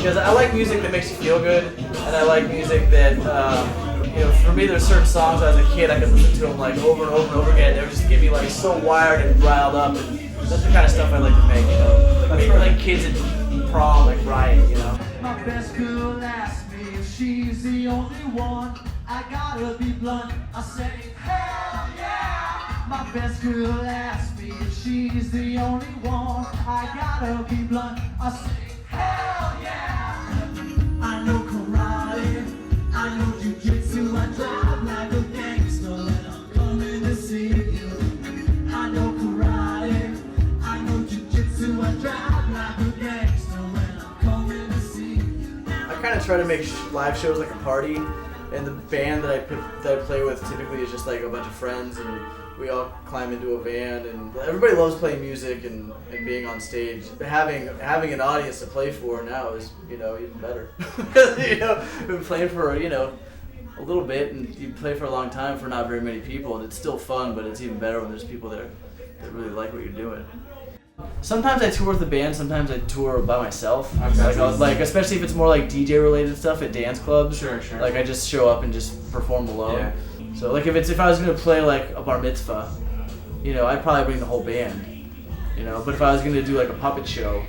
because I like music that makes you feel good, and I like music that, you know, for me there's certain songs as a kid I could listen to them like over and over and over again. They would just get me like so wired and riled up, and that's the kind of stuff I like to make, you know. Like for like kids at prom, like Riot, you know. My best girl asked me if she's the only one. I gotta be blunt, I say hell yeah. My best girl asked me if she's the only one. I gotta be blunt, I say hell yeah. I know karate, I know jiu-jitsu, I drive like a gangster and I'm coming to see you. I know karate, I know jiu-jitsu, I drive like a gangster and I'm coming to see you. I kind of try to make live shows like a party, and the band that I play with typically is just like a bunch of friends, and we all climb into a van, and everybody loves playing music and being on stage. Having an audience to play for now is, you know, even better. You know, we've been playing for, you know, a little bit, and you play for a long time for not very many people, and it's still fun, but it's even better when there's people that really like what you're doing. Sometimes I tour with the band, sometimes I tour by myself. Like especially if it's more like DJ related stuff at dance clubs. Sure. Like I just show up and just perform alone. Yeah. So like if I was gonna play like a bar mitzvah, you know, I'd probably bring the whole band. You know, but if I was gonna do like a puppet show,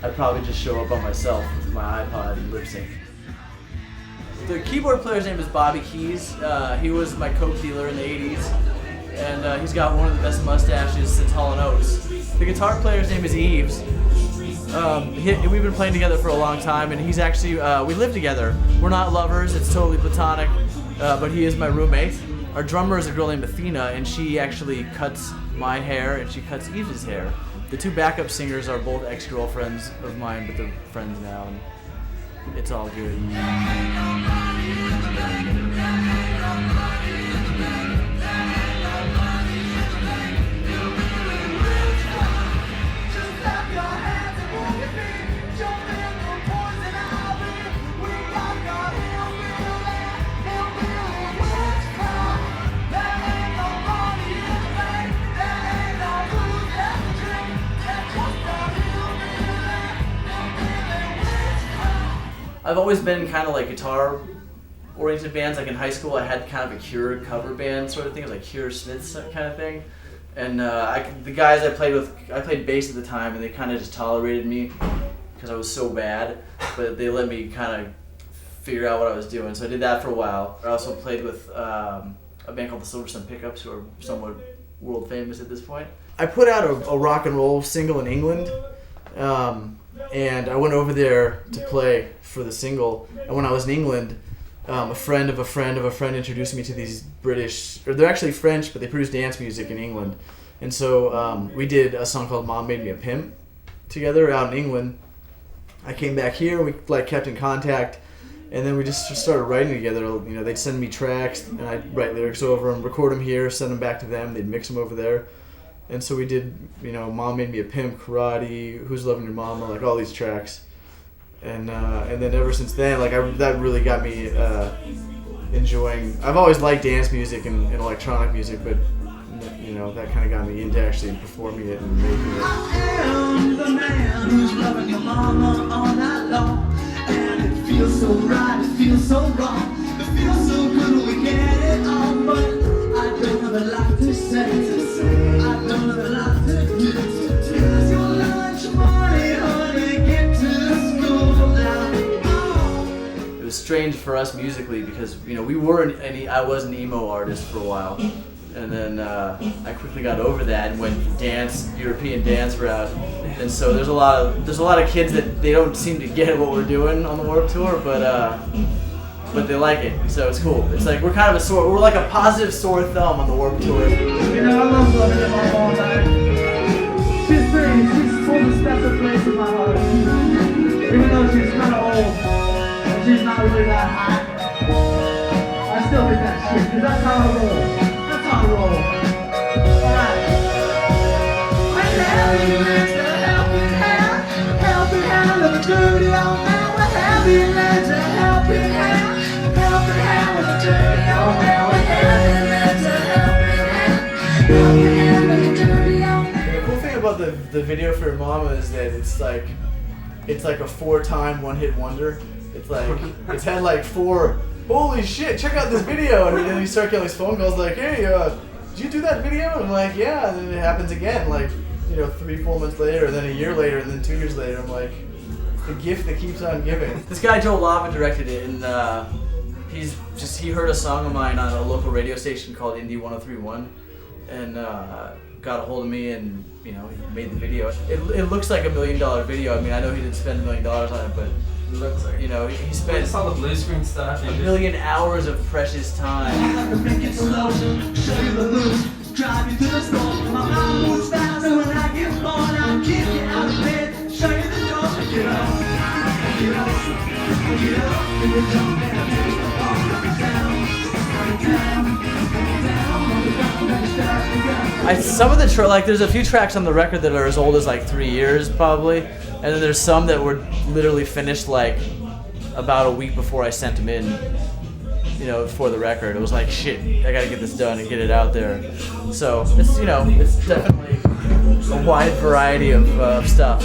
I'd probably just show up by myself with my iPod and lip sync. The keyboard player's name is Bobby Keys. He was my coke dealer in the 80s. And he's got one of the best mustaches since Hall & Oates. The guitar player's name is Eves. We've been playing together for a long time, and he's actually, we live together. We're not lovers, it's totally platonic, but he is my roommate. Our drummer is a girl named Athena, and she actually cuts my hair, and she cuts Eves' hair. The two backup singers are both ex-girlfriends of mine, but they're friends now, and it's all good. I've always been kind of like guitar-oriented bands. Like in high school, I had kind of a Cure cover band sort of thing. It was like Cure Smiths kind of thing. And the guys I played with, I played bass at the time, and they kind of just tolerated me because I was so bad. But they let me kind of figure out what I was doing. So I did that for a while. I also played with a band called the Silver Sun Pickups, who are somewhat world famous at this point. I put out a rock and roll single in England. And I went over there to play for the single. And when I was in England, a friend of a friend of a friend introduced me to these British, or they're actually French, but they produce dance music in England. And so we did a song called Mom Made Me a Pimp together out in England. I came back here, we like kept in contact, and then we just started writing together. You know, they'd send me tracks, and I'd write lyrics over them, record them here, send them back to them. They'd mix them over there. And so we did, you know, Mom Made Me a Pimp, Karate, Who's Loving Your Mama, like all these tracks. And then ever since then, like that really got me enjoying. I've always liked dance music and electronic music, but you know, that kind of got me into actually performing it and making it. I am the man who's loving your mama all night long, and it feels so right, it feels so wrong, it feels so good when we get it on, but I don't have a lot to say. I don't have a lot to do. Here's your lunch money, honey, get to school now. It was strange for us musically because, you know, I was an emo artist for a while, and then I quickly got over that and went European dance route. And so there's a lot of kids that they don't seem to get what we're doing on the Warped Tour, but they like it, so it's cool. It's like we're like a positive sore thumb on the Warped Tour. You know, I love loving your mama all night. She's holds a special place in my heart. Even though she's kind of old and she's not really that hot, I still think that shit, because that's how I roll. That's how I roll. Alright. When the helping hands, the helping hand of a dirty old man. With heavy hands, a helping hand with a dirty old man. With heavy hands, a helping hand with a dirty old man. The cool thing about the video for your mama is that it's like, it's like a 4-time one-hit wonder. It's like it's had like 4. Holy shit! Check out this video, and then you start getting these phone calls like, "Hey, did you do that video?" And I'm like, "Yeah." And then it happens again, like 3-4 months later, and then a year later, and then 2 years later. I'm like, the gift that keeps on giving. This guy Joe Lava directed it, and he heard a song of mine on a local radio station called Indie 103.1, and got a hold of me, and he made the video. It looks like $1 million video. I mean, I know he didn't spend $1 million on it, but it looks like he spent. I saw the blue screen stuff. 1 million hours of precious time. Make it slow, show you the moves, drive you to the store. My mind moves faster when I get bored. I'll kick you out of bed, show you the door. Get up, get up, get up, and you jump and I take the ball. Some of the there's a few tracks on the record that are as old as like 3 years probably, and then there's some that were literally finished like about a week before I sent them in, for the record. It was like, shit, I gotta get this done and get it out there. So it's it's definitely a wide variety of stuff.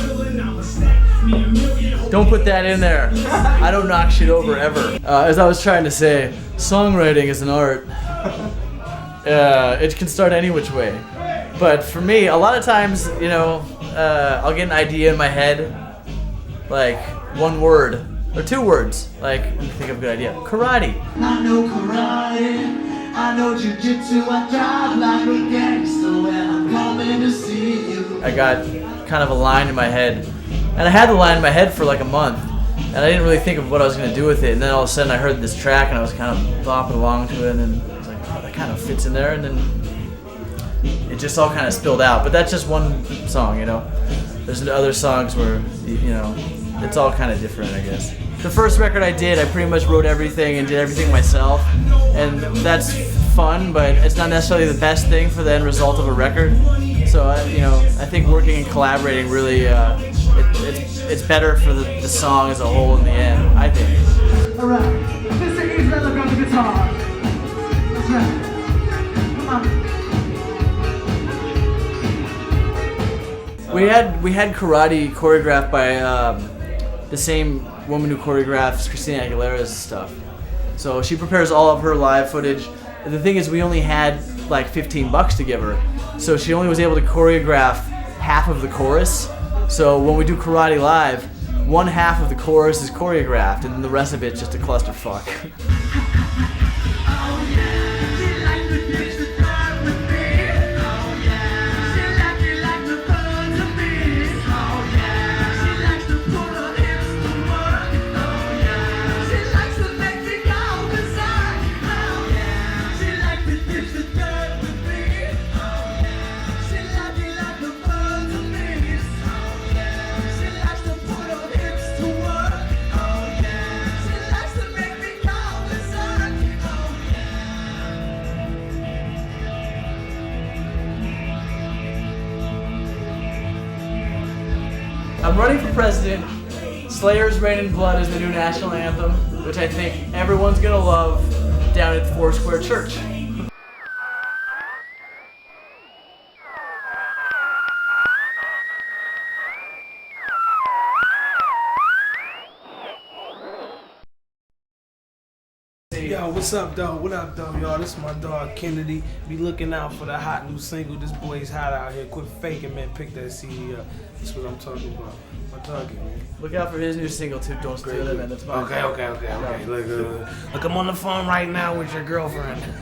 Don't put that in there. I don't knock shit over ever. As I was trying to say, songwriting is an art. It can start any which way. But for me, a lot of times, I'll get an idea in my head, like 1 word or 2 words. Like, let me think of a good idea. Karate. I know karate, I know jiu-jitsu, I drive like a gangster when I'm coming to see you. I got kind of a line in my head, and I had the line in my head for like a month, and I didn't really think of what I was going to do with it, and then all of a sudden I heard this track, and I was kind of bopping along to it, and then I was like, oh, that kind of fits in there, and then it just all kind of spilled out. But that's just one song, There's other songs where, it's all kind of different, I guess. The first record I did, I pretty much wrote everything and did everything myself, and that's fun, but it's not necessarily the best thing for the end result of a record. So, I think working and collaborating really, it's better for the song as a whole in the end, I think. All right, Mr. East Leather on the guitar. That's right. Come on. We had karate choreographed by the same woman who choreographs Christina Aguilera's stuff. So she prepares all of her live footage. The thing is, we only had like $15 to give her, so she only was able to choreograph half of the chorus. So when we do karate live, 1/2 of the chorus is choreographed, and then the rest of it's just a clusterfuck. I'm running for president. Slayer's Rain in Blood is the new national anthem, which I think everyone's gonna love down at Foursquare Church. Yo, what's up, though? What up, though, y'all? This is my dog, Kennedy. Be looking out for the hot new single. This boy's hot out here. Quit faking, man. Pick that CD up. That's what I'm talking about. My dog, man. Look out for his new single, too. Don't steal it, man. That's mine. Okay. Look, I'm on the phone right now with your girlfriend.